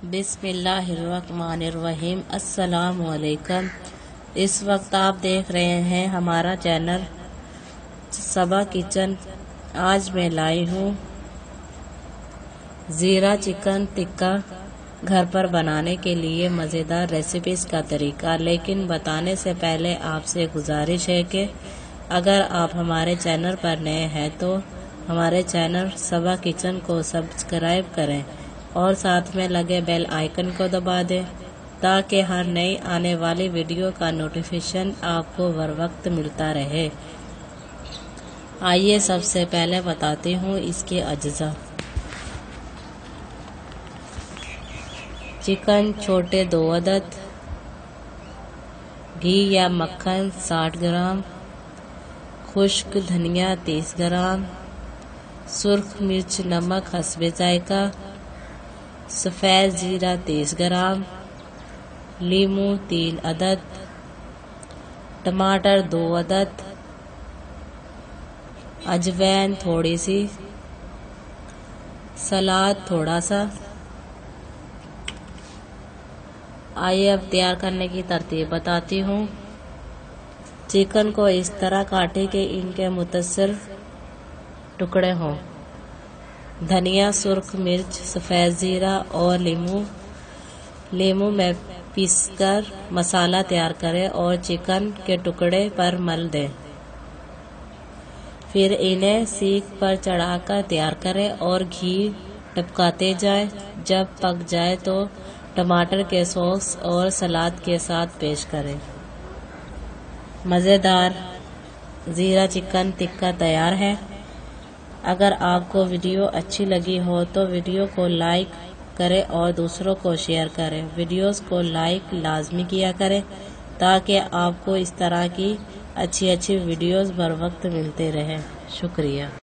बिस्मिल्लाहिर्रहमानिर्रहीम। अस्सलाम वालेकुम। इस वक्त आप देख रहे हैं हमारा चैनल सबा किचन। आज मैं लाई हूँ ज़ीरा चिकन टिक्का घर पर बनाने के लिए मज़ेदार रेसिपीज़ का तरीका। लेकिन बताने से पहले आपसे गुजारिश है कि अगर आप हमारे चैनल पर नए हैं तो हमारे चैनल सबा किचन को सब्सक्राइब करें और साथ में लगे बेल आइकन को दबा दें ताकि हर नई आने वाली वीडियो का नोटिफिकेशन आपको बर वक्त मिलता रहे। आइए सबसे पहले बताती हूँ इसके अज्जा। चिकन छोटे 2 अदद, घी या मक्खन 60 ग्राम, खुश्क धनिया 30 ग्राम, सुर्ख मिर्च नमक हस्बे जायका, सफ़ेद ज़ीरा 30 ग्राम, लीमू 3 अदद, टमाटर 2 अदद, अजवैन थोड़ी सी, सलाद थोड़ा सा। आइए अब तैयार करने की तरतीब बताती हूँ। चिकन को इस तरह काटें कि इनके मुत्तसिल टुकड़े हों। धनिया, सुर्ख मिर्च, सफ़ेद ज़ीरा और लीमू में पीसकर मसाला तैयार करें और चिकन के टुकड़े पर मल दें। फिर इन्हें सीख पर चढ़ाकर तैयार करें और घी टपकाते जाएं। जब पक जाए तो टमाटर के सॉस और सलाद के साथ पेश करें। मज़ेदार ज़ीरा चिकन टिक्का तैयार है। अगर आपको वीडियो अच्छी लगी हो तो वीडियो को लाइक करें और दूसरों को शेयर करें। वीडियोस को लाइक लाजमी किया करें ताकि आपको इस तरह की अच्छी वीडियोस बर वक्त मिलते रहें। शुक्रिया।